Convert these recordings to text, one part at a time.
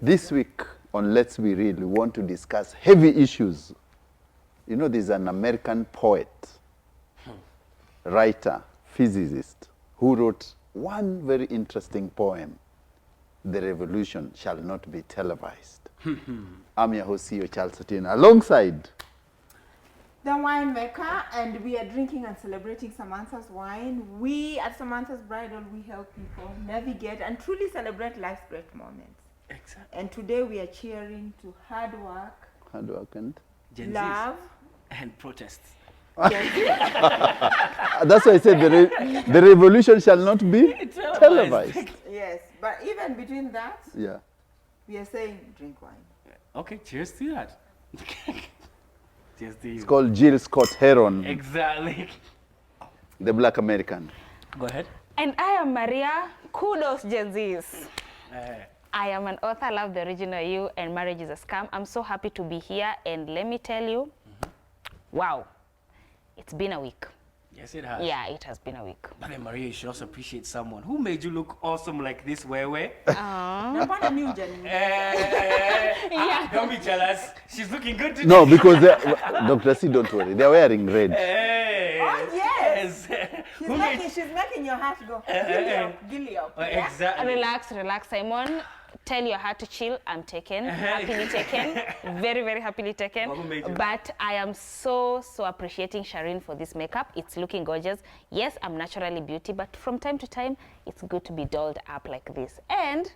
This week on Let's Be Real, we want to discuss heavy issues. You know, there's an American poet, writer, physicist, who wrote one very interesting poem, "The Revolution Shall Not Be Televised." I'm your host, CEO Charles Otieno, alongside the winemaker, and we are drinking and celebrating Samanthas wine. We at Samanthas Bridal, we help people navigate and truly celebrate life's great moments. Exactly. And today we are cheering to hard work and GenZ love, and protests. that's why I said the revolution shall not be televised. Yes, but even between that, Yeah. we are saying drink wine. Okay, cheers to that. Cheers to you. It's called Jill Scott Heron, Exactly. the Black American. Go ahead. And I am Maria. Kudos, GenZs. Eh, I am an author, love the original you, and marriage is a scam. I'm so happy to be here, and let me tell you, wow, it's been a week. yes, it has. Yeah, it has been a week. But then, Maria, you should also appreciate someone who made you look awesome like this, Wewe. Napanda new journey. Yeah. Don't be jealous. She's looking good today. No, because Dr. C, don't worry, they're wearing red. Hey. Oh, yes. Who made She's making your heart go gilly up. Yeah? Exactly. Relax, relax, Simon. Tell your heart to chill. I'm taken, happily taken, very, very happily taken. Well, who made you? But I am so appreciating Shireen for this makeup. It's looking gorgeous. Yes, I'm naturally beauty, but from time to time, it's good to be dolled up like this. And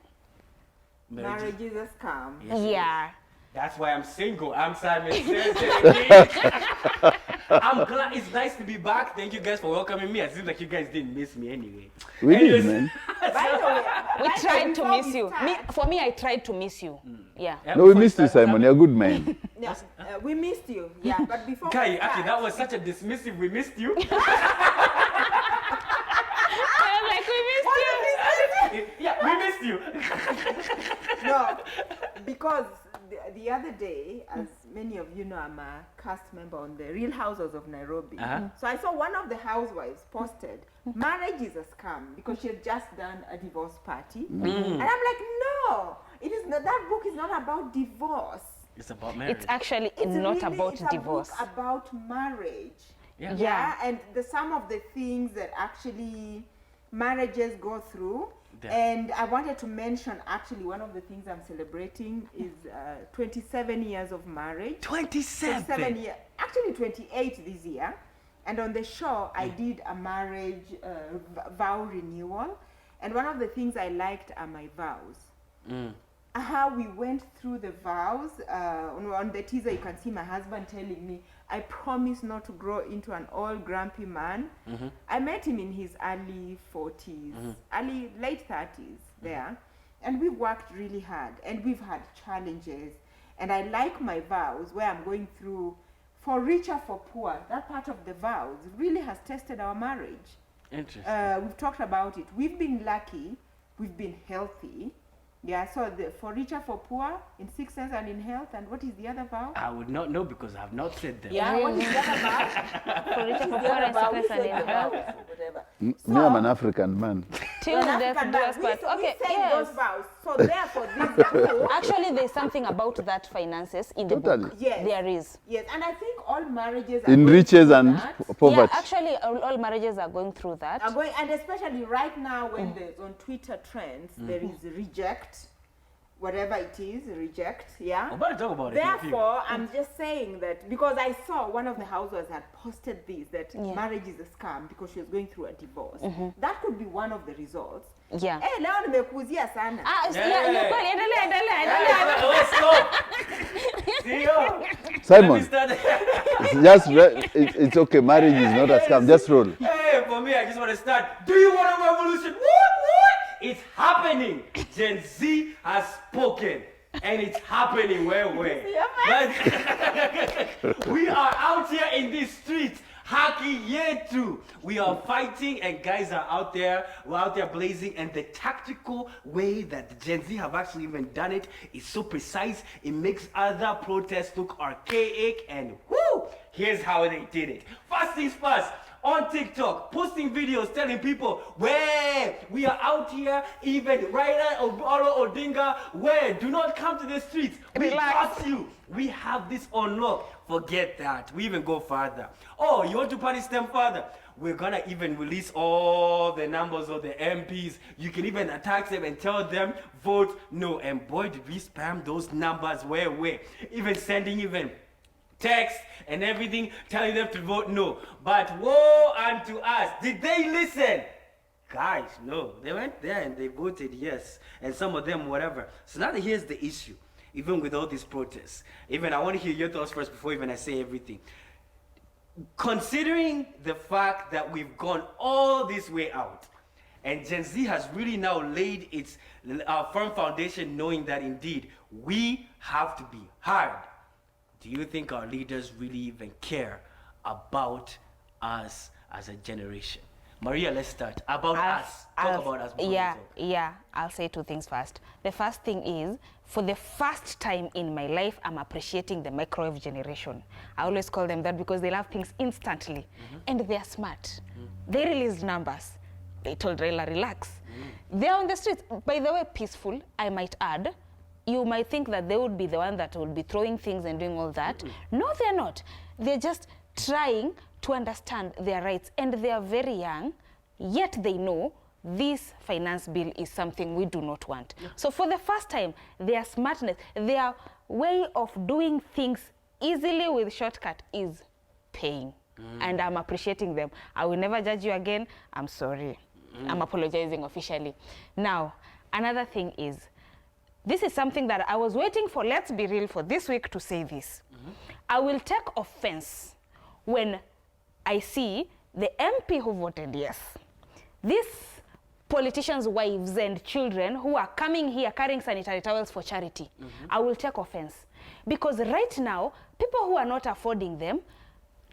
Marriage is a scam. Yes, it yeah. is. That's why I'm single. I'm Simon. I'm glad. It's nice to be back. Thank you guys for welcoming me. It seems like you guys didn't miss me anyway. We did, Anyways, man. By the way, We by the tried way, to before miss we you. start- For me, I tried to miss you. Yeah. No, we missed you, Simon. You're a good man. Yeah, we missed you. Yeah, but before Guy, we actually, start, that was such a dismissive. We missed you. I was like, we missed you. Yeah, we missed you. no, because the other day, as many of you know, I'm a cast member on the Real Housewives of Nairobi. So I saw one of the housewives posted, "Marriage is a scam," because she had just done a divorce party. And I'm like, no, it is not. That book is not about divorce. It's about marriage. It's actually It's not really, about it's divorce. A book about marriage. Yeah. Yeah, and some of the things that actually marriages go through. Yeah. And I wanted to mention actually one of the things I'm celebrating is 27 years of marriage. 27. Years, actually 28 this year. And on the show, I did a marriage vow renewal. And one of the things I liked are my vows. How we went through the vows. On the teaser, you can see my husband telling me, "I promise not to grow into an old grumpy man." I met him in his early 40s, late 30s there. And we've worked really hard and we've had challenges. And I like my vows where I'm going through for richer, for poor. That part of the vows really has tested our marriage. Interesting. We've talked about it. We've been lucky. We've been healthy. Yeah, so for richer, for poor, in sickness and in health. And what is the other vow? I would not know because I have not said them. Yeah, what is the other vow? For richer, for The poor, other and vow, we sickness and said in the health. vows, whatever. Me, I'm an African man. Till An death African do man. us part. We Okay, said yes. those vows. So therefore, these two. Actually, there's something about that finances in the Totally. book. Yes. There is. Yes, and I think all marriages are In going riches through and that. poverty. Yeah, actually, all marriages are going through that. Are going, and especially right now when there's on Twitter trends, there is reject, whatever it is, reject, yeah. I'm about to talk about it. Therefore, I'm just saying that because I saw one of the housewives had posted this, that marriage is a scam because she was going through a divorce. That could be one of the results. Yeah. Eh, leo nimekuzia sana. Yeah, no, kweli, endelea. Let's go. See you. Simon, Let me it's okay. Marriage is not a scam. Just roll. Hey, for me, I just want to start. Do you want a revolution? What? It's happening. Gen Z has spoken. And it's happening. Where? We are out here in these streets. Haki yetu. We are fighting and guys are out there. We're out there blazing, and the tactical way that the Gen Z have actually even done it is so precise. It makes other protests look archaic, and whoo! Here's how they did it. First things first. on TikTok, posting videos telling people, where we are out here, even Raila Obolo Odinga, where do not come to the streets. We got you. We have this on lock. Forget that. We even go further. Oh, you want to punish them further? We're gonna even release all the numbers of the MPs. You can even attack them and tell them, vote no. And boy, did we spam those numbers where? Even sending even text and everything, telling them to vote no. But woe unto us. Did they listen? Guys, no. They went there and they voted yes. And some of them, whatever. So now here's the issue. Even with all these protests. Even I want to hear your thoughts first before even I say everything. Considering the fact that we've gone all this way out, and Gen Z has really now laid its firm foundation knowing that indeed we have to be hard, do you think our leaders really even care about us as a generation? Maria, let's start. About us. Talk about us. Yeah, I'll say two things first. The first thing is, for the first time in my life, I'm appreciating the microwave generation. I always call them that because they love things instantly. And they're smart. They released numbers. They told Raila, relax. They're on the streets. By the way, peaceful, I might add. You might think that they would be the one that would be throwing things and doing all that. No, they're not. They're just trying to understand their rights, and they are very young, yet they know this finance bill is something we do not want. So for the first time, their smartness, their way of doing things easily with shortcut is paying. And I'm appreciating them. I will never judge you again. I'm sorry. I'm apologizing officially. Now, another thing is, this is something that I was waiting for, let's be real, for this week to say this. I will take offense when I see the MP who voted yes, these politicians' wives and children who are coming here carrying sanitary towels for charity, I will take offense. Because right now, people who are not affording them,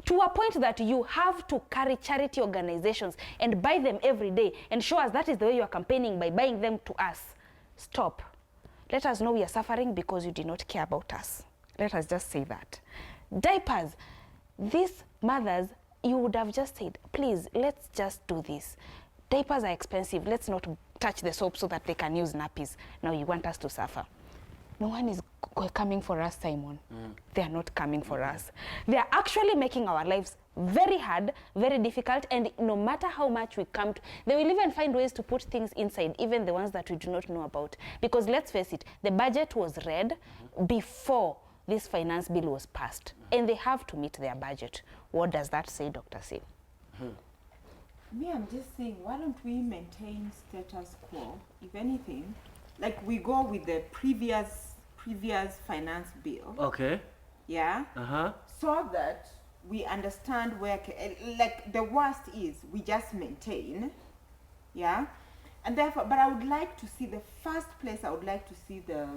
to a point that you have to carry charity organizations and buy them every day and show us that is the way you are campaigning, by buying them to us. Stop. Let us know we are suffering because you did not care about us. Let us just say that. Diapers. These mothers, you would have just said, please, let's just do this. Diapers are expensive. Let's not touch the soap so that they can use nappies. Now you want us to suffer. No one is coming for us, Simon. They are not coming for us. They are actually making our lives very hard, very difficult, and no matter how much we come to, they will even find ways to put things inside, even the ones that we do not know about. Because let's face it, the budget was read before this finance bill was passed, and they have to meet their budget. What does that say, Dr. C? Me, I'm just saying, why don't we maintain status quo? If anything, like we go with the previous finance bill. Okay. Yeah. So that we understand where, like the worst is, we just maintain. Yeah. And therefore, but I would like to see, the first place I would like to see the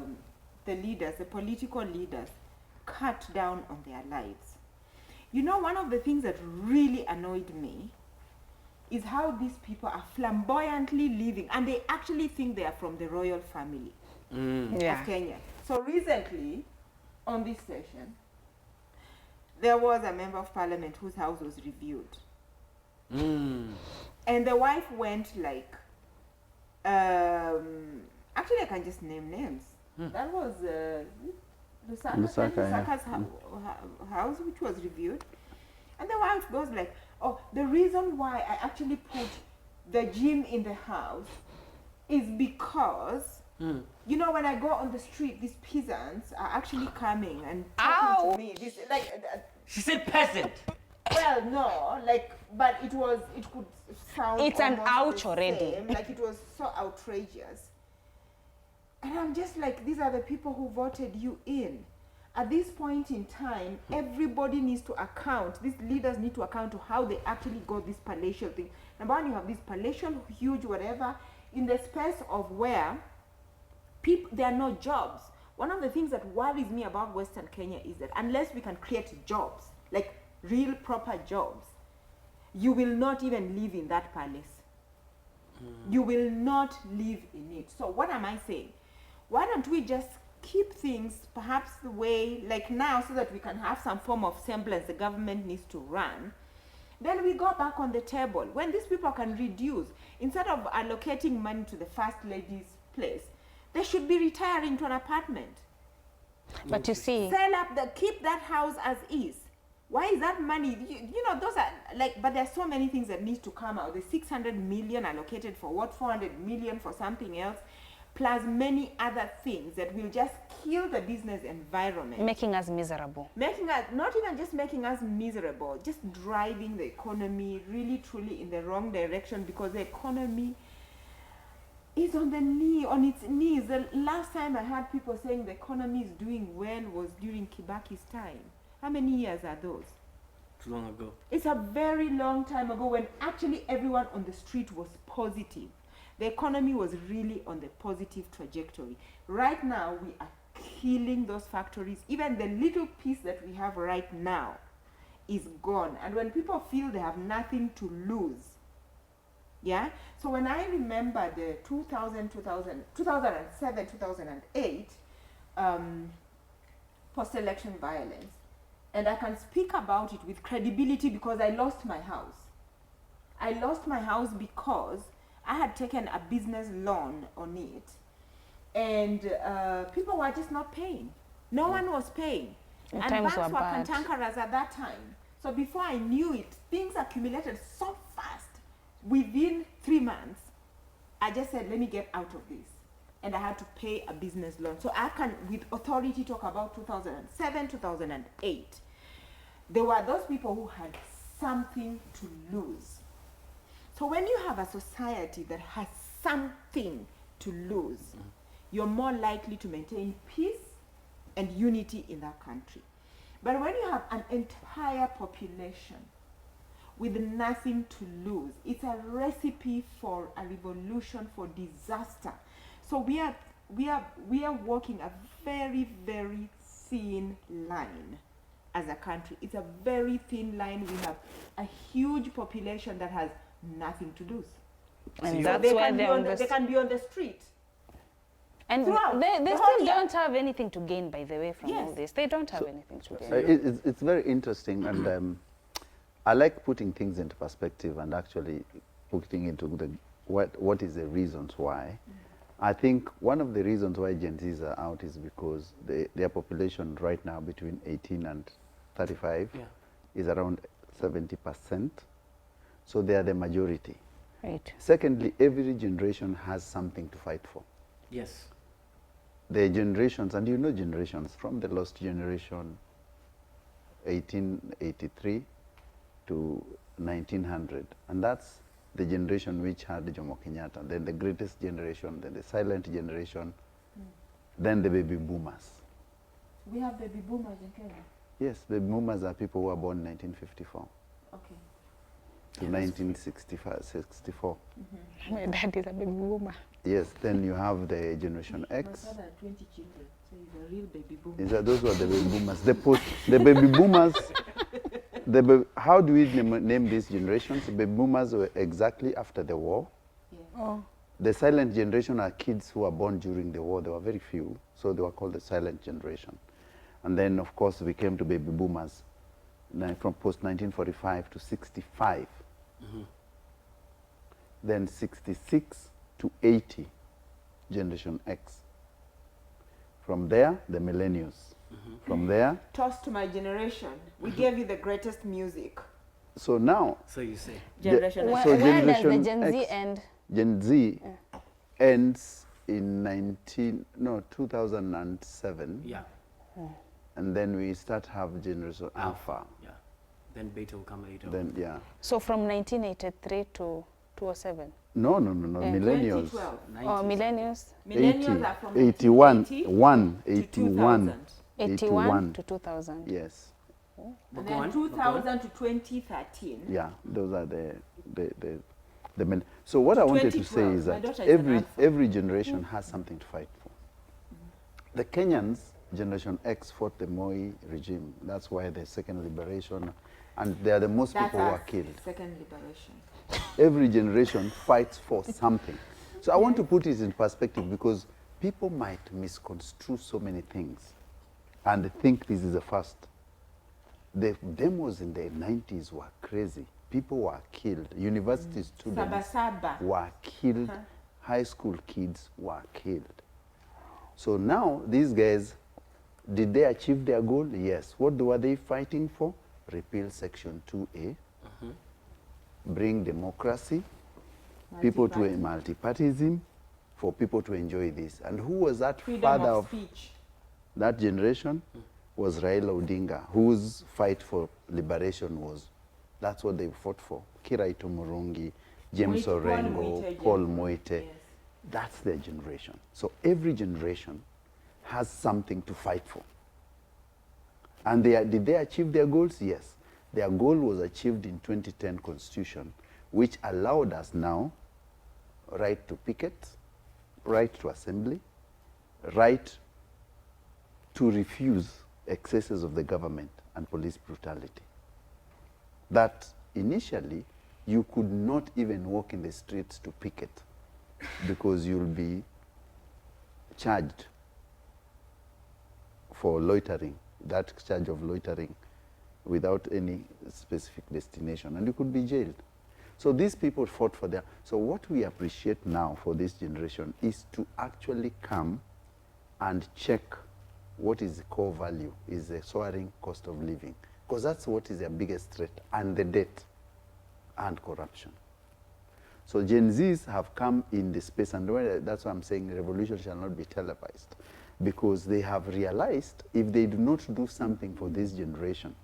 leaders, the political leaders, cut down on their lives. You know, one of the things that really annoyed me is how these people are flamboyantly living, and they actually think they are from the royal family of Kenya. So recently, on this session, there was a member of parliament whose house was reviewed. And the wife went like, actually I can just name names. That was Lusaka's house, which was reviewed. And the wife goes like, oh, the reason why I actually put the gym in the house is because, you know, when I go on the street, these peasants are actually coming and talking to me. This, like, she said peasant. Well, no, like, but it could sound, it's an ouch already. Same. Like, it was so outrageous. And I'm just like, these are the people who voted you in. At this point in time, everybody needs to account. These leaders need to account to how they actually got this palatial thing. Number one, you have this palatial, huge, whatever, in the space of where there are no jobs. One of the things that worries me about Western Kenya is that unless we can create jobs, like real proper jobs, you will not even live in that palace. You will not live in it. So what am I saying? Why don't we just keep things perhaps the way, like now, so that we can have some form of semblance the government needs to run, Then we go back on the table. When these people can reduce, instead of allocating money to the first lady's place, they should be retiring to an apartment. But you see, Sell up keep that house as is. Why is that money? You know, those are like, but there are so many things that need to come out. The 600 million allocated for what? 400 million for something else, plus many other things that will just kill the business environment. making us miserable. Making us, not even just making us miserable, just driving the economy really truly in the wrong direction, because the economy is on its knees. The last time I heard people saying the economy is doing well was during Kibaki's time. How many years are those? Too long ago. It's a very long time ago, when actually everyone on the street was positive. The economy was really on the positive trajectory. Right now, we are killing those factories. Even the little piece that we have right now is gone. And when people feel they have nothing to lose, yeah? So when I remember the 2007, 2008 post-election violence, and I can speak about it with credibility because I lost my house. I lost my house because I had taken a business loan on it, and people were just not paying. No one was paying. And And times banks were were bad. cantankerous at that time. So before I knew it, things accumulated so fast. Within 3 months, I just said, let me get out of this. And I had to pay a business loan. So I can, with authority, talk about 2007, 2008. There were those people who had something to lose. So when you have a society that has something to lose, you're more likely to maintain peace and unity in that country. But when you have an entire population with nothing to lose, it's a recipe for a revolution, for disaster. So we are walking a very, very thin line as a country. It's a very thin line. We have a huge population that has nothing to lose. And So that's they why can be they're on they can be on the street. And throughout they the whole still year. don't have anything to gain, by the way, from all Yes. this. They don't have anything to gain. It's very interesting, and I like putting things into perspective and actually putting into what is the reasons why. I think one of the reasons why Gen Zs are out is because their population right now between 18 and 35 is around 70%. So they are the majority. Right. Secondly, every generation has something to fight for. Yes. The generations, and you know generations, from the lost generation, 1883 to 1900. And that's the generation which had Jomo Kenyatta, then the greatest generation, then the silent generation, then the baby boomers. We have baby boomers in Kenya. Yes, baby boomers are people who were born 1954 Okay. to 1964. My dad is a baby boomer. Yes, then you have the generation My X. father had 20 children, so he's a real baby boomer. Those were the baby boomers. The baby boomers, how do we name these generations? The baby boomers were exactly after the war. Yeah. Oh. The silent generation are kids who were born during the war. There were very few, so they were called the silent generation. And then, of course, we came to baby boomers from post-1945 to 65. Then 66 to 80, Generation X. From there, the millennials. From there, Toast to my generation. We gave you the greatest music. so now, So you say. Generation X. So Where does the Generation Gen Z X- end? Gen Z ends in 2007. Yeah. And then we start have Generation Alpha. Yeah. Then beta will come later. Then, yeah. So from 1983 to 2007. No, millennials. 2012. Oh, millennials? Millennials are from 81, 1980 to 81, 81 to 2000. Yes, And Go then on, 2000 to 2013. yeah, those are the men. So what I wanted to say 2012, is my that daughter is an alpha. every generation has something to fight for. The Kenyans, Generation X, fought the Moi regime. That's why the second liberation, and they are the most That's people who our are killed. second liberation. Every generation fights for something. So I want to put it in perspective because people might misconstrue so many things and think this is the first. The demos in the 90s were crazy. people were killed. University students Saba. were killed. High school kids were killed. So now these guys, did they achieve their goal? Yes. What were they fighting for? Repeal Section 2A, bring democracy, people to a multi-partyism, for people to enjoy this. And who was that Freedom father of of speech. that generation? Was Raila Odinga, whose fight for liberation was, that's what they fought for. Kiraito Murungi, James Paul Orengo, Moite, Paul James. Moite. Yes. That's their generation. So every generation has something to fight for. And did they achieve their goals? Yes. Their goal was achieved in 2010 Constitution, which allowed us now right to picket, right to assembly, right to refuse excesses of the government and police brutality. That initially you could not even walk in the streets to picket because you'll be charged for loitering, that charge of loitering without any specific destination, and you could be jailed. So these people fought for their, so what we appreciate now for this generation is to actually come and check what is the core value, is the soaring cost of living, because that's what is their biggest threat, and the debt and corruption. So Gen Zs have come in the space, and that's why I'm saying revolution shall not be televised, because they have realized if they do not do something for this generation,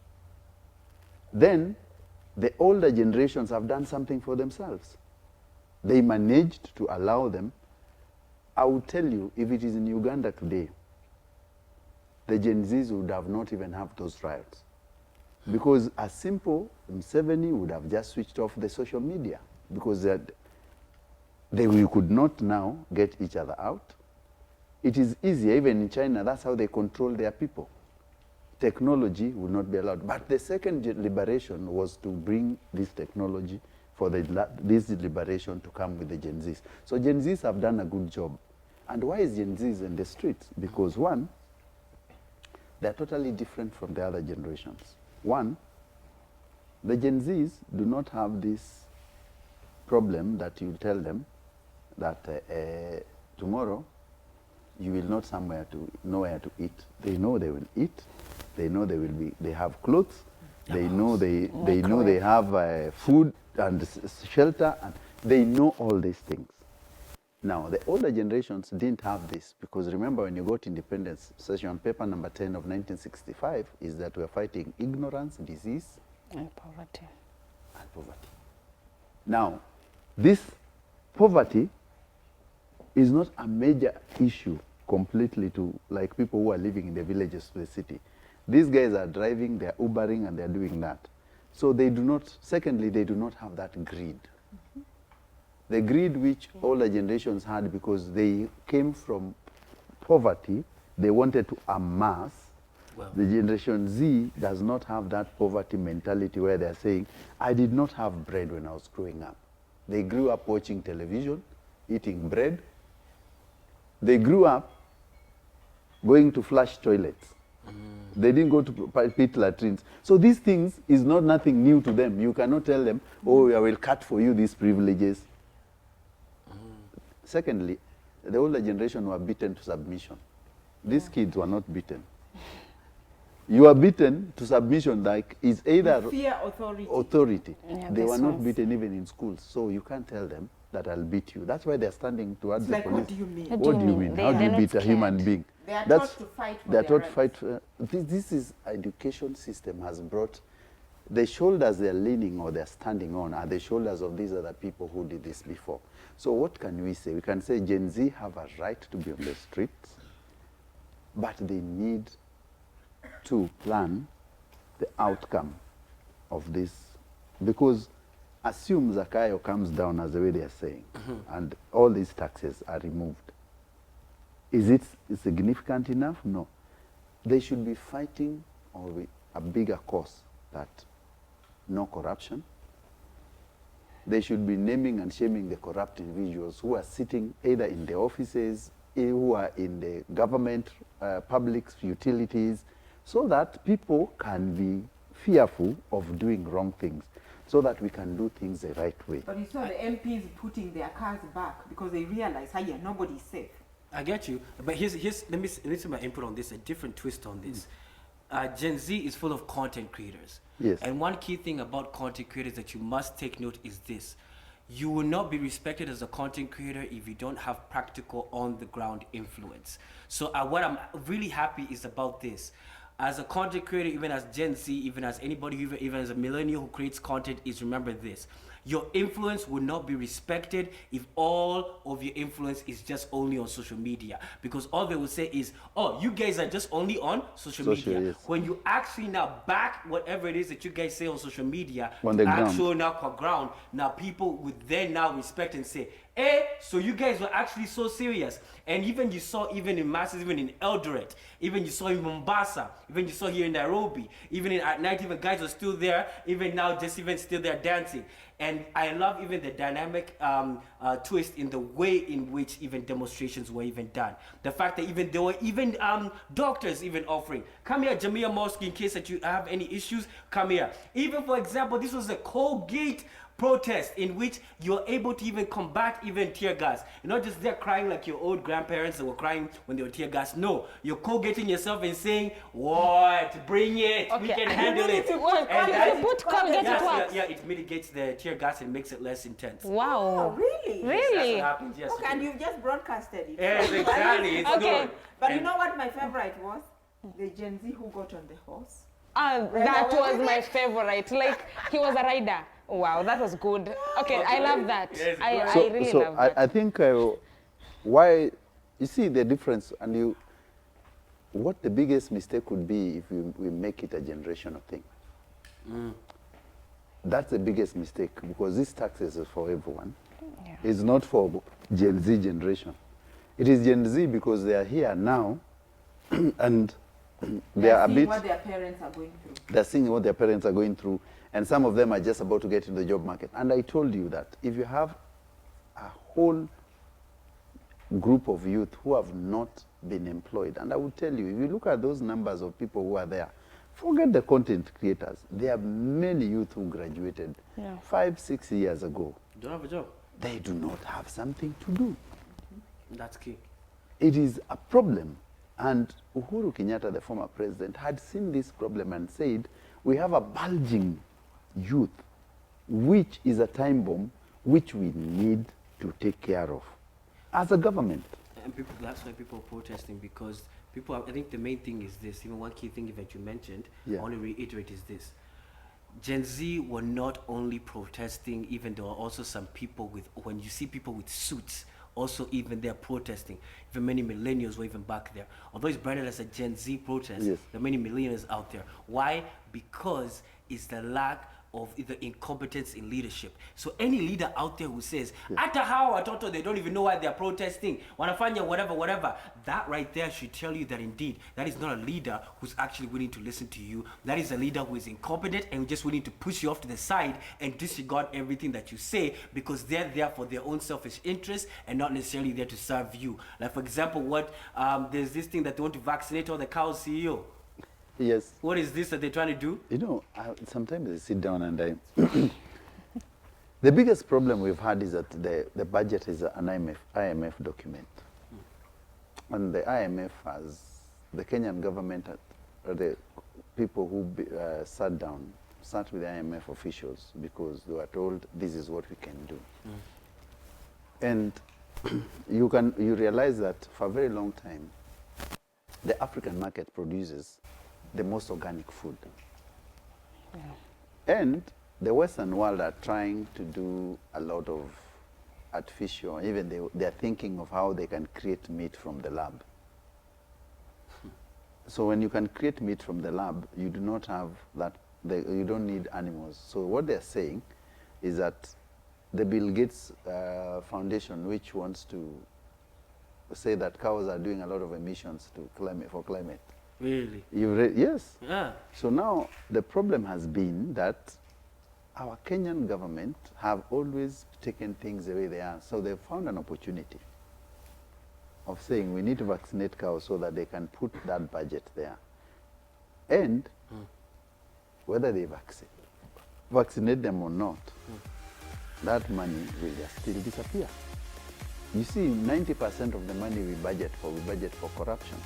then the older generations have done something for themselves. They managed to allow them. I will tell you, if it is in Uganda today, the Gen Zs would have not even have those riots. Because as simple, Museveni would have just switched off the social media, because we could not now get each other out. It is easier, even in China, that's how they control their people. Technology would not be allowed. But the second liberation was to bring this technology for this liberation to come with the Gen Zs. So Gen Zs have done a good job. And why is Gen Zs in the streets? Because one, they're totally different from the other generations. One, the Gen Zs do not have this problem that you tell them that tomorrow you will not know where to eat. They know they will eat. They know they have clothes. They know they have food and shelter, and they know all these things. Now, the older generations didn't have this, because remember when you got independence, session paper number 10 of 1965 is that we're fighting ignorance, disease, And poverty. and poverty. Now, this poverty is not a major issue completely to like people who are living in the villages to the city. These guys are driving, they're Ubering, and they're doing that. So they do not, secondly, they do not have that greed. The greed which older generations had, because they came from poverty, they wanted to amass. Well, The Generation Z does not have that poverty mentality where they're saying, I did not have bread when I was growing up. They grew up watching television, eating bread. They grew up going to flush toilets. They didn't go to pit latrines. So these things is not nothing new to them. You cannot tell them, oh, I will cut for you these privileges. Secondly, the older generation were beaten to submission. These kids were not beaten. You are beaten to submission, like is either Fear authority. authority. Yeah, They this were not one's- beaten even in schools. So you can't tell them that I'll beat you. That's why they're standing towards It's the like, police. what do you mean? What What do you mean? How do They're you not beat a human scared. being? They are That's- taught to fight for They're their taught to fight. This is education system has brought the shoulders they're leaning or they're standing on are the shoulders of these other people who did this before. So what can we say? We can say Gen Z have a right to be on the streets, but they need to plan the outcome of this, because assume Zakayo comes down as the way they are saying, and all these taxes are removed. Is it significant enough? No. They should be fighting with a bigger cause, that no corruption. They should be naming and shaming the corrupt individuals who are sitting either in the offices, who are in the government, public utilities, so that people can be fearful of doing wrong things. so that we can do things the right way. But you saw the MPs putting their cars back because they realize, hey, yeah, nobody's safe. I get you, but here's let me see my input on this. A different twist on this. Gen Z is full of content creators. Yes. And one key thing about content creators that you must take note is this: you will not be respected as a content creator if you don't have practical on the ground influence. So what I'm really happy is about this. As a content creator, even as Gen Z, even as anybody, even as a millennial who creates content, is remember this: your influence will not be respected if all of your influence is just only on social media. Because all they will say is, oh, you guys are just only on social media. Yes. When you actually now back whatever it is that you guys say on social media, On the ground. actual ground, now people would then now respect and say, eh, so you guys were actually so serious. And even you saw, even in masses, even in Eldoret, even you saw in Mombasa, even you saw here in Nairobi, even at night, even guys are still there, even now just even still there dancing. And I love even the dynamic twist in the way in which even demonstrations were even done. The fact that even there were even doctors even offering, come here, Jamia Mosque, in case that you have any issues, come here. Even for example, this was a Colgate protest in which you're able to even combat even tear gas. You're not just there crying like your old grandparents that were crying when they were tear gas. No, you're Colgating yourself and saying, what? Bring it. We can handle it. And that- put Colgate Yes, it works. yeah, it mitigates the tear gas and makes it less intense. Oh, Wow. really? That's Really? what happens, yes. Okay, and you've just broadcasted it. Yes, exactly. It's Okay. known. But And- you know what my favorite was? The Gen Z who got on the horse. That was my favorite. Like, he was a rider. Wow, that was good. Okay, I love that. Yes, I really love that. I think why, you see the difference, and what the biggest mistake could be if we make it a generational thing. That's the biggest mistake, because this taxes is for everyone. Yeah. It's not for Gen Z generation. It is Gen Z because they are here now, and they are a seeing bit. what their parents are going through. They're seeing what their parents are going through, and some of them are just about to get into the job market. And I told you that if you have a whole group of youth who have not been employed, and I would tell you, if you look at those numbers of people who are there, forget the content creators. There are many youth who graduated 5, 6 years ago. Don't have a job. They do not have something to do. That's key. It is a problem. And Uhuru Kenyatta, the former president, had seen this problem and said, we have a bulging youth, which is a time bomb, which we need to take care of as a government. And people, that's why people are protesting, because people, I think the main thing is this, even one key thing that you mentioned, I want to reiterate is this. Gen Z were not only protesting, even there were also some people with, when you see people with suits, also even they're protesting. Even many millennials were even back there. Although it's branded as a Gen Z protest, Yes. there are many millennials out there. Why? Because it's the lack of the incompetence in leadership. So any leader out there who says, "Ata how watoto, they don't even know why they're protesting, wanafanya whatever," that right there should tell you that indeed that is not a leader who's actually willing to listen to you. That is a leader who is incompetent and just willing to push you off to the side and disregard everything that you say, because they're there for their own selfish interests and not necessarily there to serve you. Like for example, there's this thing that they want to vaccinate all the cows, CEO. Yes. What is this that they're trying to do? You know, sometimes I sit down and the biggest problem we've had is that the budget is an IMF document. And the IMF has, the Kenyan government, the people who sat with the IMF officials because they were told this is what we can do. And you realize that for a very long time, the African market produces the most organic food. And the Western world are trying to do a lot of artificial, even they're thinking of how they can create meat from the lab. So when you can create meat from the lab, you do not have that, you don't need animals. So what they're saying is that the Bill Gates Foundation, which wants to say that cows are doing a lot of emissions for climate. Really? Yes. Yeah. So now the problem has been that our Kenyan government have always taken things the way they are. So they've found an opportunity of saying we need to vaccinate cows so that they can put that budget there. And whether they vaccinate, vaccinate them or not, that money will just still disappear. You see, 90% of the money we budget for corruption.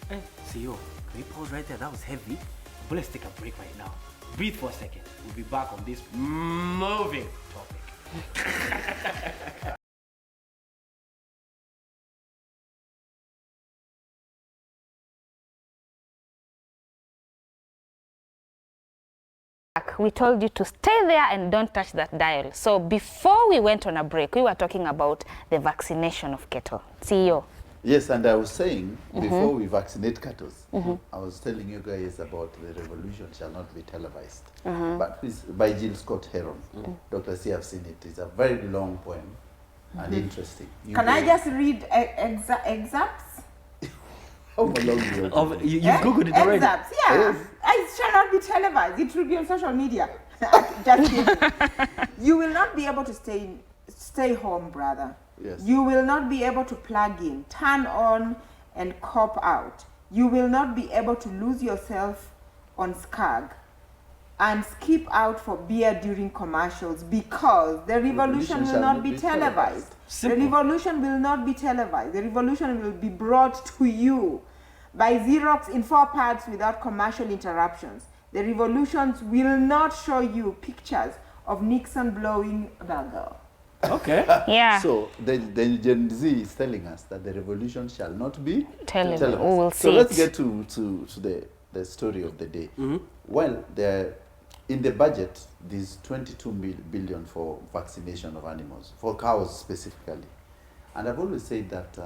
Hey, CEO, can you pause right there? That was heavy. But let's take a break right now. Breathe for a second. We'll be back on this moving topic. We told you to stay there and don't touch that dial. So before we went on a break, we were talking about the vaccination of cattle. CEO. Yes, and I was saying, before we vaccinate cattle, I was telling you guys about The Revolution Shall Not Be Televised, but by Jill Scott Heron. Dr. C, I've seen it. It's a very long poem and interesting. Can I just read excerpts? How long you Googled it already? Excerpts, yeah. Yes. It shall not be televised. It will be on social media. Just kidding. You will not be able to stay home, brother. Yes. You will not be able to plug in, turn on, and cop out. You will not be able to lose yourself on Skag and skip out for beer during commercials because the revolution will not be televised. The revolution will not be televised. The revolution will be brought to you by Xerox in 4 parts without commercial interruptions. The revolutions will not show you pictures of Nixon blowing a buggle. Okay. Yeah. So the Gen Z is telling us that the revolution shall not be televised. We will So see let's it. get to the story of the day. Well, in the budget, there's 22 billion for vaccination of animals, for cows specifically. And I've always said that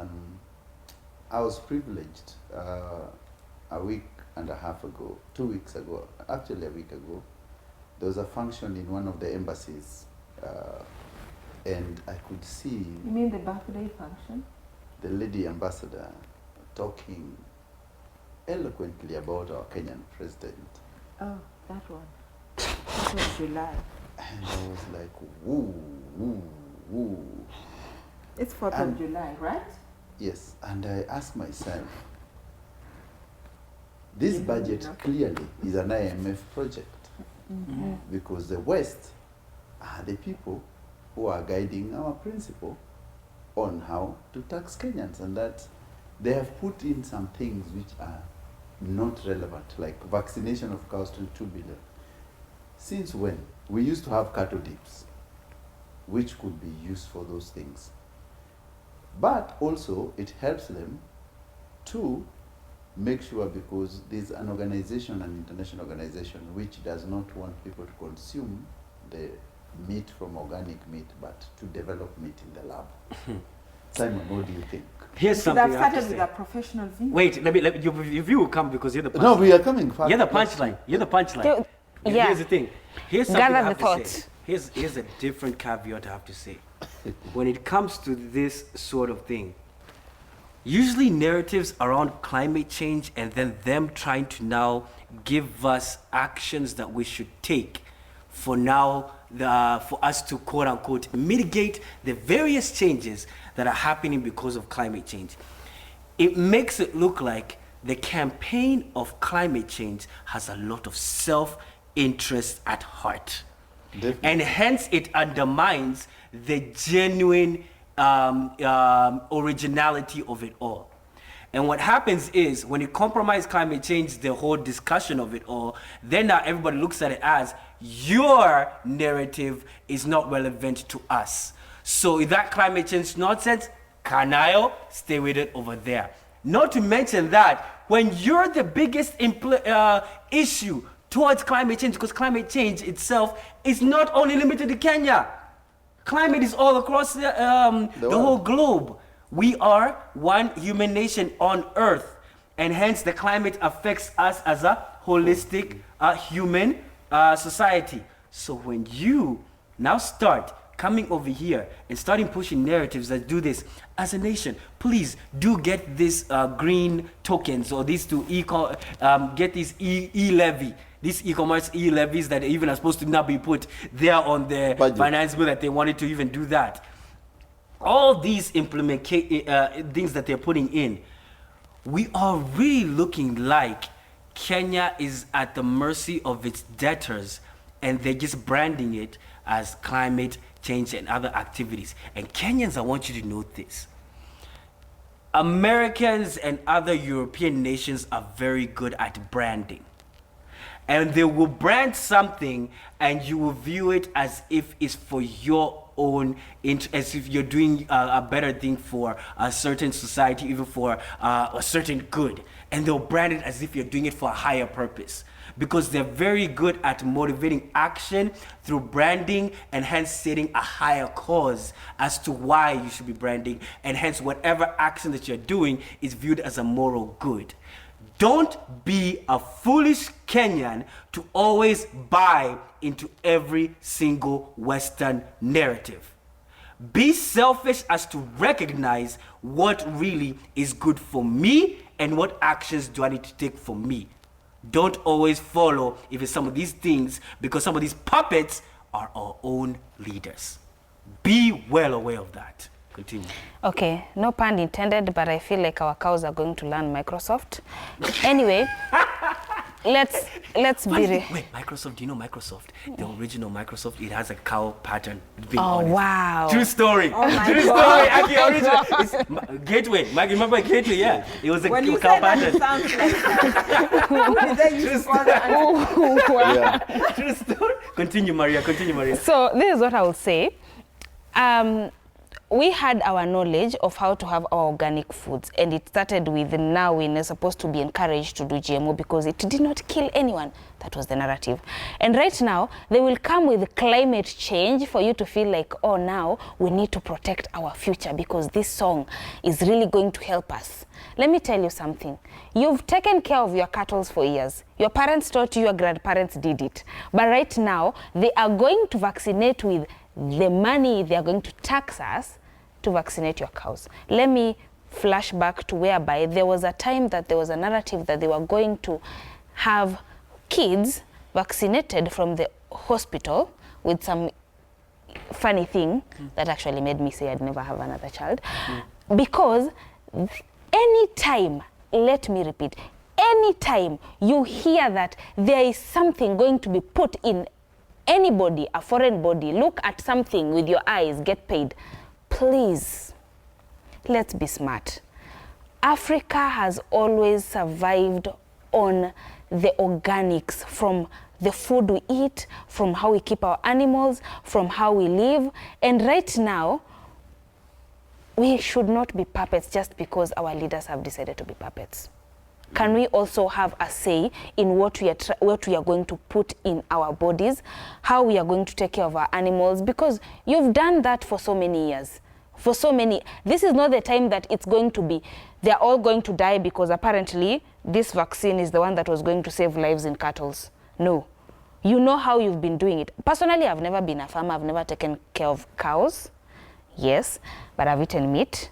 I was privileged a week and a half ago, 2 weeks ago, actually a week ago, there was a function in one of the embassies, and I could see You mean the birthday function? the lady ambassador talking eloquently about our Kenyan president. Oh, that one. That was July. And I was like, woo, woo, woo. It's 4th of July, right? Yes, and I asked myself, this budget clearly is an IMF project because the West are the people who are guiding our principle on how to tax Kenyans, and that they have put in some things which are not relevant, like vaccination of cows to 2 billion. Since when? We used to have cattle dips, which could be used for those things. But also, it helps them to make sure, because there's an organization, an international organization, which does not want people to consume the meat from organic meat, but to develop meat in the lab. Simon, what do you think? Here's Should have something I have to started with say. a professional view. Wait, let me your view will come because you're the punchline. No, we are coming fast. You're the punchline. You're the punchline. Yeah. Here's the thing. Here's something Gather I the have to thoughts. say. Here's a different caveat I have to say. When it comes to this sort of thing, usually narratives around climate change and then them trying to now give us actions that we should take for now, for us to quote unquote mitigate the various changes that are happening because of climate change. It makes it look like the campaign of climate change has a lot of self-interest at heart. Definitely. And hence it undermines the genuine originality of it all. And what happens is when you compromise climate change, the whole discussion of it all, then now everybody looks at it as your narrative is not relevant to us. So if that climate change nonsense, Kanayo, stay with it over there. Not to mention that when you're the biggest issue towards climate change, because climate change itself is not only limited to Kenya. Climate is all across the whole globe. We are one human nation on Earth, and hence the climate affects us as a holistic human society. So when you now start coming over here and starting pushing narratives that do this as a nation, please do get this green tokens or these to get these e-levy. These e-commerce e-levies that even are supposed to now be put there on the finance bill that they wanted to even do that. All these things that they're putting in, we are really looking like Kenya is at the mercy of its debtors and they're just branding it as climate change and other activities. And Kenyans, I want you to note this. Americans and other European nations are very good at branding. And they will brand something and you will view it as if it's for your own, as if you're doing a better thing for a certain society, even for a certain good. And they'll brand it as if you're doing it for a higher purpose. Because they're very good at motivating action through branding and hence setting a higher cause as to why you should be branding, and hence whatever action that you're doing is viewed as a moral good. Don't be a foolish Kenyan to always buy into every single Western narrative. Be selfish as to recognize what really is good for me and what actions do I need to take for me. Don't always follow even some of these things, because some of these puppets are our own leaders. Be well aware of that. Continue. Okay, no pun intended, but I feel like our cows are going to learn Microsoft. Anyway, let's be Wait, Microsoft, do you know Microsoft? The original Microsoft, it has a cow pattern. Being Oh, honest. wow. True story. Oh my True God. story. Actually, original. It's Gateway. Mike, remember Gateway? Yeah. It was a When you cow say that, it pattern. sounds like who did they use to call that? Yeah. True story. Continue, Maria. Continue, Maria. So this is what I will say. We had our knowledge of how to have our organic foods, and it started with now we're supposed to be encouraged to do GMO because it did not kill anyone. That was the narrative. And right now, they will come with climate change for you to feel like, oh, now we need to protect our future because this song is really going to help us. Let me tell you something. You've taken care of your cattle for years. Your parents taught you, your grandparents did it. But right now, they are going to vaccinate with the money they are going to tax us to vaccinate your cows. Let me flash back to whereby there was a time that there was a narrative that they were going to have kids vaccinated from the hospital with some funny thing that actually made me say I'd never have another child. Because anytime, let me repeat, anytime you hear that there is something going to be put in anybody, a foreign body, look at something with your eyes, get paid. Please, let's be smart. Africa has always survived on the organics, from the food we eat, from how we keep our animals, from how we live. And right now, we should not be puppets just because our leaders have decided to be puppets. Can we also have a say in what we are going to put in our bodies, how we are going to take care of our animals? Because you've done that for so many years. This is not the time that it's going to be, they're all going to die because apparently this vaccine is the one that was going to save lives in cattle. No. You know how you've been doing it. Personally, I've never been a farmer. I've never taken care of cows. Yes, but I've eaten meat.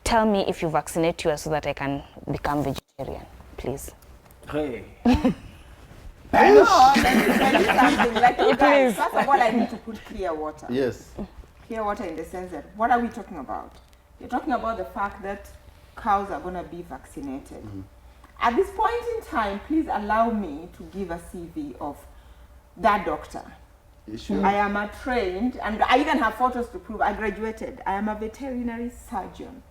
Tell me if you vaccinate yours so that I can become vegetarian, please. Hey. No, let me tell you something. Like, you guys, first of all, I need to put clear water. Yes. Clear water in the sense that, what are we talking about? You're talking about the fact that cows are going to be vaccinated. At this point in time, please allow me to give a CV of that doctor. Sure. I am a trained, and I even have photos to prove I graduated. I am a veterinary surgeon,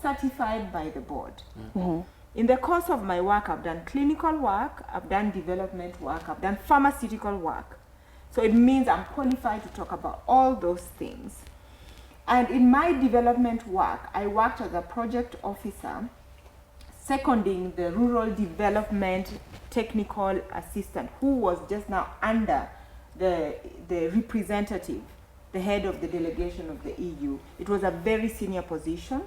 certified by the board. In the course of my work, I've done clinical work, I've done development work, I've done pharmaceutical work. So it means I'm qualified to talk about all those things. And in my development work, I worked as a project officer, seconding the rural development technical assistant, who was just now under the representative, the head of the delegation of the EU. It was a very senior position.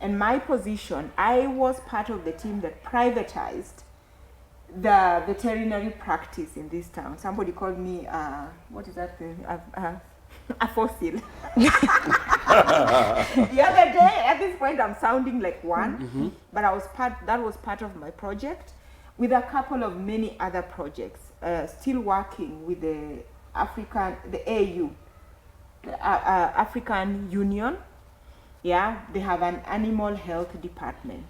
And my position, I was part of the team that privatized the veterinary practice in this town. Somebody called me, what is that thing? A fossil. The other day, at this point, I'm sounding like one, but that was part of my project, with a couple of many other projects, still working with the AU, the African Union. Yeah, they have an animal health department.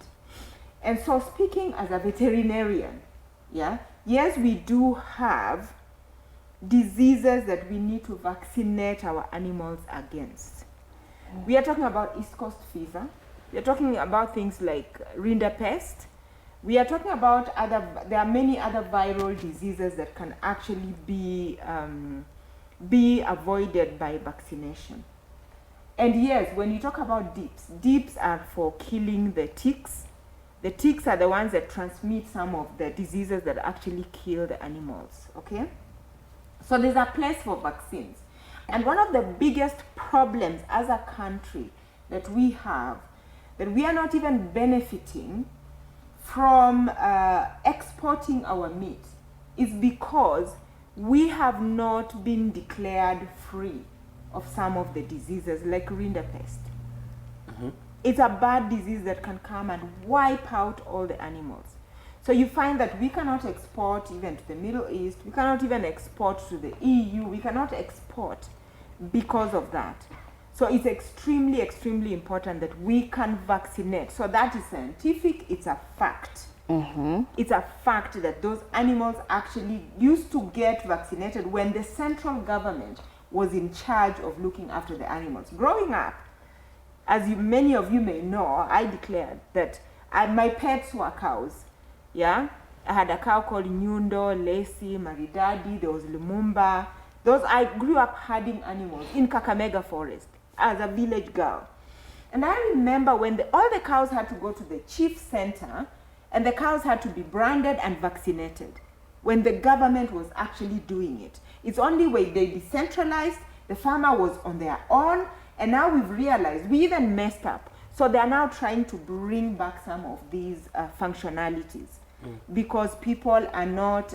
And so, speaking as a veterinarian, yeah, yes, we do have diseases that we need to vaccinate our animals against. We are talking about East Coast fever. We are talking about things like rinderpest. We are talking about there are many other viral diseases that can actually be avoided by vaccination. And yes, when you talk about dips are for killing the ticks. The ticks are the ones that transmit some of the diseases that actually kill the animals, okay? So there's a place for vaccines. And one of the biggest problems as a country that we have, that we are not even benefiting from exporting our meat, is because we have not been declared free of some of the diseases like rinderpest. It's a bad disease that can come and wipe out all the animals. So you find that we cannot export even to the Middle East, we cannot even export to the EU, we cannot export because of that. So it's extremely, extremely important that we can vaccinate. So that is scientific, it's a fact. It's a fact that those animals actually used to get vaccinated when the central government was in charge of looking after the animals. Growing up, as many of you may know, I declared that my pets were cows. Yeah, I had a cow called Nyundo, Lacey, Maridadi, there was Lumumba. I grew up herding animals in Kakamega Forest as a village girl. And I remember when all the cows had to go to the chief center and the cows had to be branded and vaccinated when the government was actually doing it. It's only when they decentralized, the farmer was on their own, and now we've realized we even messed up. So they are now trying to bring back some of these functionalities because people are not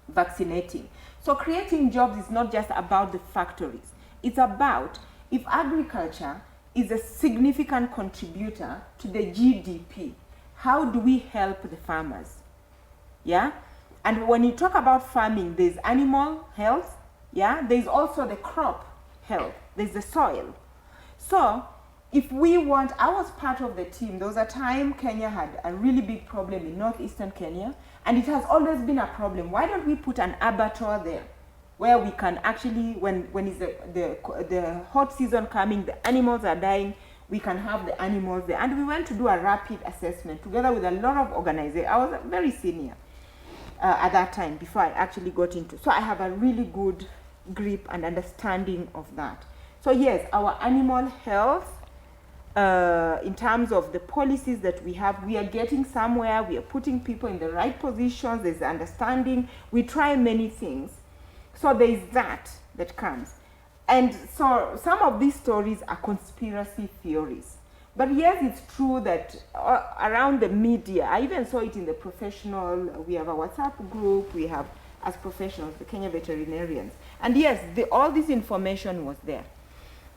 vaccinating. So creating jobs is not just about the factories. It's about if agriculture is a significant contributor to the GDP, how do we help the farmers? Yeah? And when you talk about farming, there's animal health, yeah? There's also the crop health, there's the soil. So if we want, I was part of the team. There was a time Kenya had a really big problem in northeastern Kenya, and it has always been a problem. Why don't we put an abattoir there where we can actually, when is the hot season coming, the animals are dying, we can have the animals there. And we went to do a rapid assessment together with a lot of organizations. I was very senior at that time before I actually got into. So I have a really good grip and understanding of that. So yes, our animal health, in terms of the policies that we have, we are getting somewhere, we are putting people in the right positions, there's understanding, we try many things. So there is that comes. And so some of these stories are conspiracy theories. But yes, it's true that around the media, I even saw it in the professional, we have a WhatsApp group, we have as professionals, the Kenya veterinarians. And yes, all this information was there.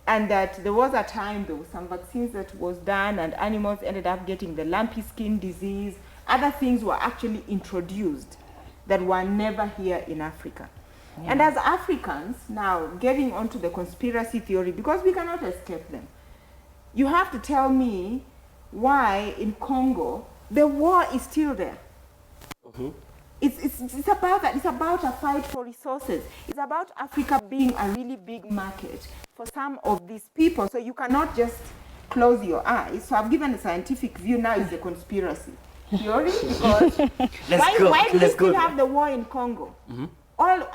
And that there was a time, there was some vaccines that was done and animals ended up getting the lumpy skin disease. Other things were actually introduced that were never here in Africa. Yeah. And as Africans, now getting onto the conspiracy theory, because we cannot escape them, you have to tell me why in Congo the war is still there. It's about that. It's about a fight for resources. It's about Africa being a really big market for some of these people. So you cannot just close your eyes. So I've given a scientific view. Now it's a conspiracy theory because why do we still have the war in Congo? All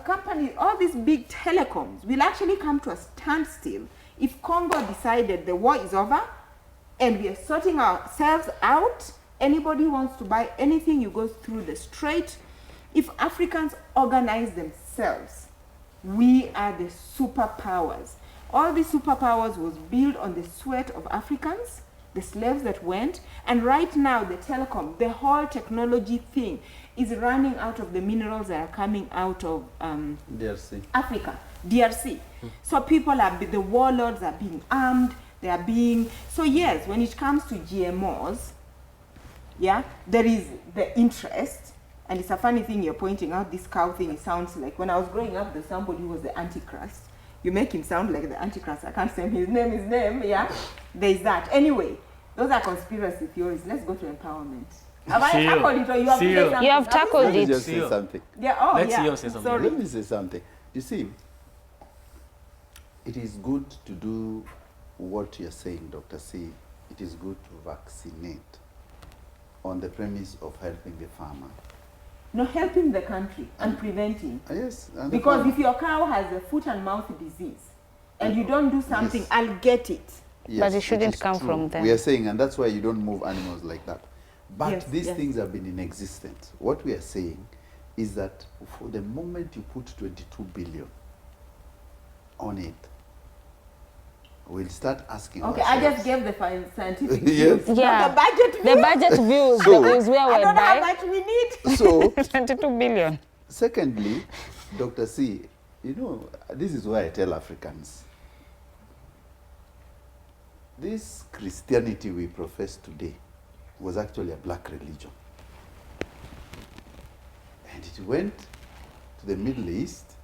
companies, all these big telecoms will actually come to a standstill if Congo decided the war is over and we are sorting ourselves out. Anybody wants to buy anything, you go through the strait. If Africans organize themselves, we are the superpowers. All these superpowers was built on the sweat of Africans, the slaves that went, and right now the telecom, the whole technology thing is running out of the minerals that are coming out of DRC. Africa, DRC. So people the warlords are being armed, they are being, so yes, when it comes to GMOs, yeah, there is the interest, and it's a funny thing you're pointing out, this cow thing, it sounds like, when I was growing up, there's somebody who was the Antichrist. You make him sound like the Antichrist, I can't say his name, yeah? There's that. Anyway, those are conspiracy theories. Let's go to empowerment. Have I tackled it or you have See said you. something? You have tackled Let me it. just say Sure. something. Yeah, oh Let's yeah. see you say something. Sorry. Let me say something. You see, it is good to do what you're saying, Dr. C. It is good to vaccinate on the premise of helping the farmer. No, helping the country and preventing. Yes. And the Because farmer. if your cow has a foot and mouth disease and you don't do something, Yes. I'll get it. Yes, But it shouldn't is come true. from them. We are saying, and that's why you don't move animals like that. But Yes, these yes. things have been in existence. What we are saying is that for the moment you put 22 billion on it, we'll start asking Okay, I ourselves. just gave the scientific Yes. views, Yeah. not the budget The view. budget views So- is where I we're don't know how by much we need. So, 22 billion. secondly, Dr. C, you know, this is why I tell Africans, this Christianity we profess today was actually a black religion. And it went to the Middle East,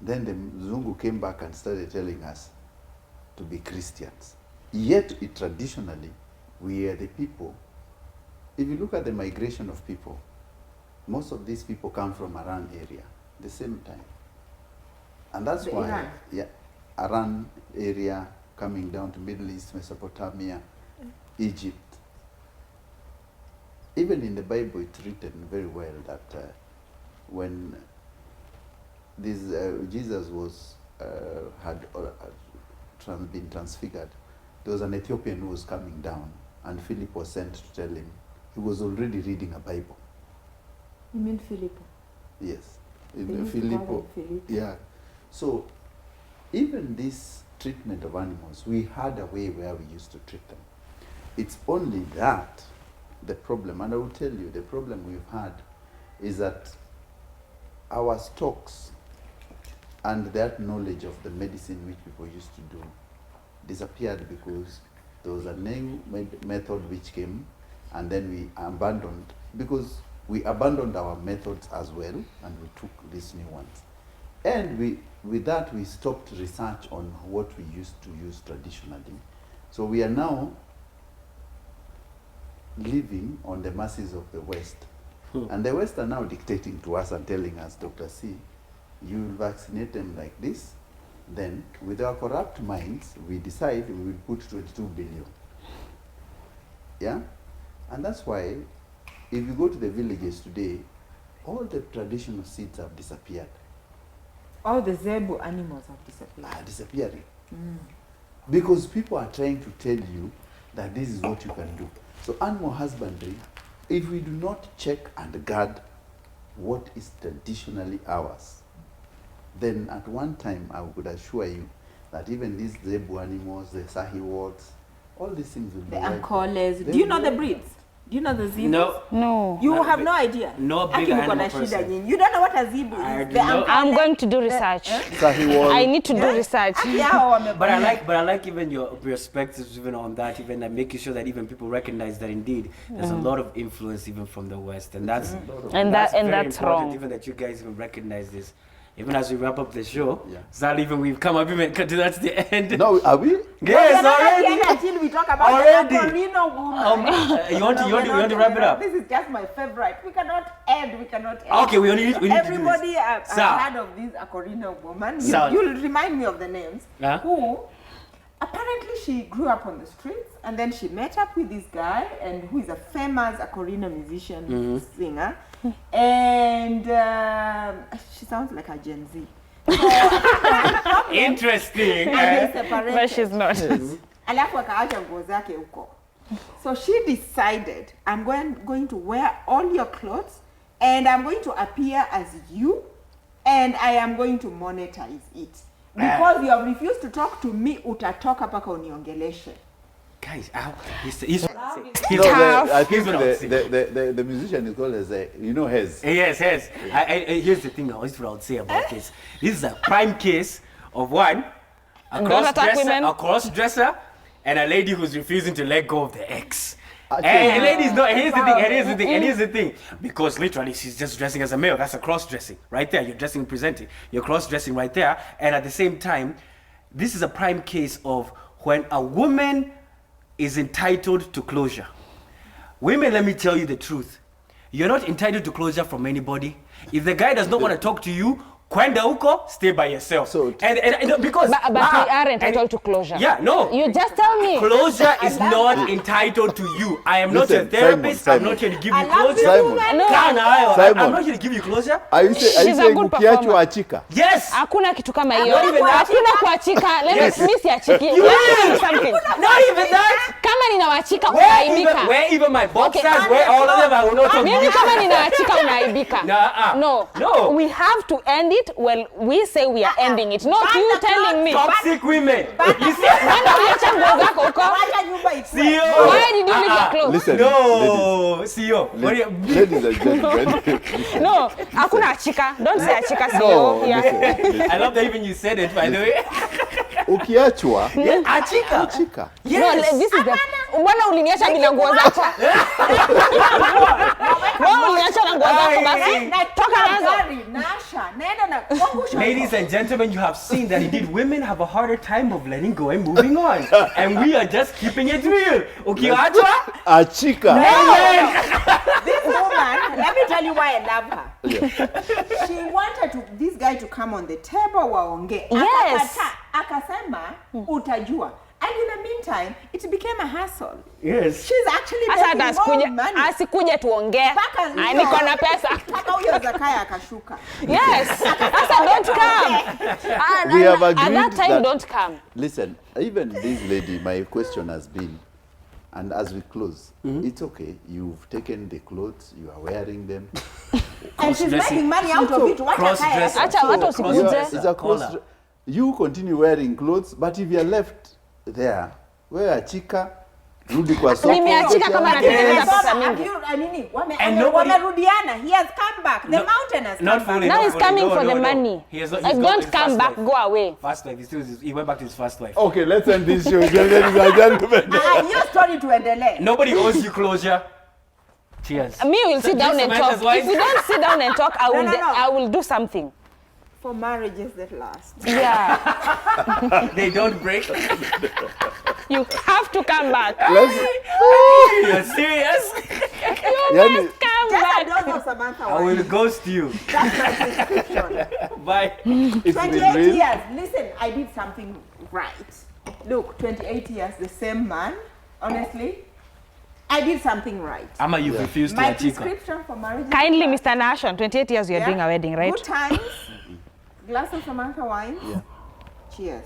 then the Zungu came back and started telling us to be Christians. Yet, traditionally, we are the people. If you look at the migration of people, most of these people come from Iran area the same time. And that's The why, Iran? yeah, Iran area coming down to Middle East, Mesopotamia, Egypt. Even in the Bible, it's written very well that when this Jesus was had been transfigured, there was an Ethiopian who was coming down, and Philip was sent to tell him he was already reading a Bible. You mean Philip? Yes, They in used to call Filippo. him Philip. Yeah. So even this treatment of animals, we had a way where we used to treat them. It's only that the problem, and I will tell you, the problem we've had is that our stocks and that knowledge of the medicine which people used to do disappeared because there was a new method which came, and then we abandoned, because we abandoned our methods as well, and we took these new ones. And with that, we stopped research on what we used to use traditionally. So we are now living on the masses of the West. And the West are now dictating to us and telling us, Dr. C, you vaccinate them like this, then with our corrupt minds, we decide we will put 22 billion. Yeah? And that's why, if you go to the villages today, all the traditional seeds have disappeared. All the zebu animals have disappeared. Are disappearing. Because people are trying to tell you that this is what you can do. So animal husbandry, if we do not check and guard what is traditionally ours, then at one time I would assure you that even these zebu animals, the sahiwals, all these things will The be wiped out. ancoles. They Do you know will the be breeds? Do you know the zebus? No. No. You Not have big- no idea. no Aki big mko animal na shida person. nyinyi. You don't know what a zebu I is. do The not. ankole. I'm going to do research. Sahiwal. I need to do research. Aki hao wamebonea. But I like even your perspectives even on that, even making sure that even people recognize that indeed there's a lot of influence even from the West, and that's And that's that's very important, wrong. even that you guys even recognize this. Even as we wrap up the show, Yeah. it's not even we've come up even to that's the end. No, are we? No, Yes, we're not at the already. end until we talk about Already. the Acorino woman. You want No, we're to not wrap it up? This is just my favorite. We cannot end. We cannot end. Okay, we need to do Everybody this. has Sir. heard of this Acorino woman. Sir. You'll remind me of the names. Huh? Who apparently she grew up on the streets, and then she met up with this guy, and who is a famous Acorino musician, singer, and she sounds like a Gen Z. Interesting. And they separated. But she's not. Alafu akaacha nguo zake huko. So she decided, I'm going to wear all your clothes, and I'm going to appear as you, and I am going to monetize it. Because you have refused to talk to me, utatoka paka uniongeleshe. Guys, he's No, I think Here's what I would say. the musician is called as you know, Hez. Yes, yes. Here's the thing. Here's what I would say about this. This is a prime case of one, a Don't attack women. cross-dresser, and a lady who's refusing to let go of the ex. Actually- And ladies, no. Here's the thing. Wow. And here's the thing. And here's the thing. Because literally, she's just dressing as a male. That's a cross-dressing right there. You're dressing and presenting. You're cross-dressing right there. And at the same time, this is a prime case of when a woman is entitled to closure. Women, let me tell you the truth. You're not entitled to closure from anybody. If the guy does not want to talk to you, kwenda huko, stay by yourself. So, and because But we are entitled to closure. Yeah, no. You just tell me. Closure is not entitled to you. I am not a Listen, therapist. Simon. I'm not here to give I you love closure. Simon. No. Simon. I'm not here to give you closure. Are you She's a saying good ukiachwa performer. achika? Yes. Hakuna kitu kama hiyo. Not even that. Hakuna kuachika. Let Yes. me miss ya chiki. Let me tell you something. Not even that. Kama ninawachika unaibika. Where even my boxers, Okay. where all of them, I will not talk to Mimi you. kama ninawachika unaibika. No. No. We have to end it when we say we are ending it. Not you telling me. Toxic women. You see? Kwani uliacha nguo zako huko? Wacha nyumba ikue. See you. Why did you leave your clothes? Listen, No. See you. ladies and gentlemen. No, hakuna achika. Don't say achika No, sio here. listen. I love that even you said it, by the way. Ukiachwa, Achika. achika. No, Yes. this is the mbona uliniacha bila nguo zako? Mbona uliniacha na nguo zako basi? Toka nazo. Nasha, nenda na kuangusha. Ladies and gentlemen, you have seen that indeed women have a harder time of letting go and moving on. And we are just keeping it real. Ukiachwa? Achika. This woman, let me tell you why I love her. She wanted this guy to come on the table waonge. Yes. Akasema utajua. And in the meantime, it became a hassle. Yes. She's actually Sasa making more money. asikuje tuongee. Mpaka Niko na pesa. mpaka huyo Zakaya akashuka. Yes. Sasa don't come. We have At that agreed time that- don't come. Listen, even this lady, my question has been, and as we close, it's okay. You've taken the clothes, you are wearing them. And she's making money out of it. Wacha Cross-dressing. kaya. Acha watu usikuje. It's a cross. Collar. You continue wearing clothes, but if you're left there, wear achika, rudi kwa soko. Nimeachika get kama your- natengeneza Yes. pesa mingi. And nobody- Wamerudiana. He has come back. The mountain has Not come back. fully. Now not he's fully. coming No, for no, the no. money. He has not, If he's got don't his come first back, wife. go away. First wife. He went back to his first wife. Okay, let's end this show, ladies and gentlemen. Your story tuendelee. Nobody owes you closure. Cheers. Me will sit down and talk. Samantha's wife. If you don't sit down and talk, No. I will do something. For marriages that last. Yeah. They don't break. You have to come back. You're serious? Yani, Come Just a back. dose of Samantha I will wine. ghost you. That's my prescription. Bye. it's 28 been real. years. Listen, I did something right. Look, 28 years, the same man. Honestly, I did something right. Ama, you refuse to My achika. prescription for marriage. Kindly, Mr. Nashon, 28 years you are doing a wedding, right? Good times. Glass of Samantha wine. Yeah. Cheers.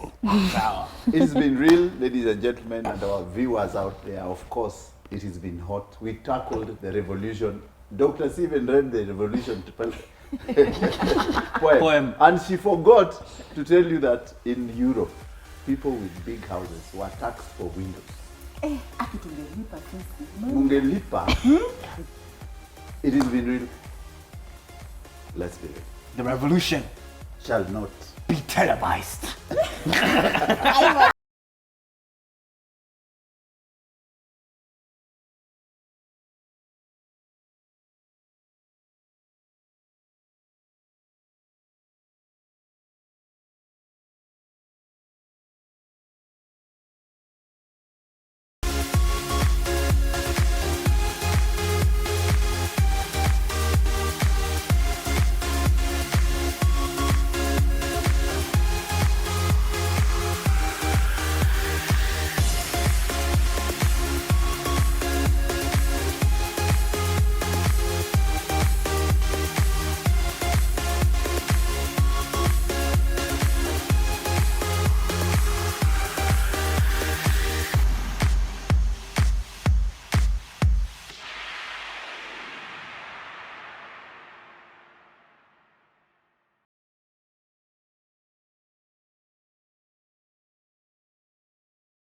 It's been real, ladies and gentlemen, and our viewers out there. Of course, it has been hot. We tackled the revolution. Dr. Stephen read the revolution poem. And she forgot to tell you that in Europe, people with big houses were taxed for windows. Aki tungelipa sisi. Mungelipa. It has been real. Let's be real. The revolution Shall not be televised.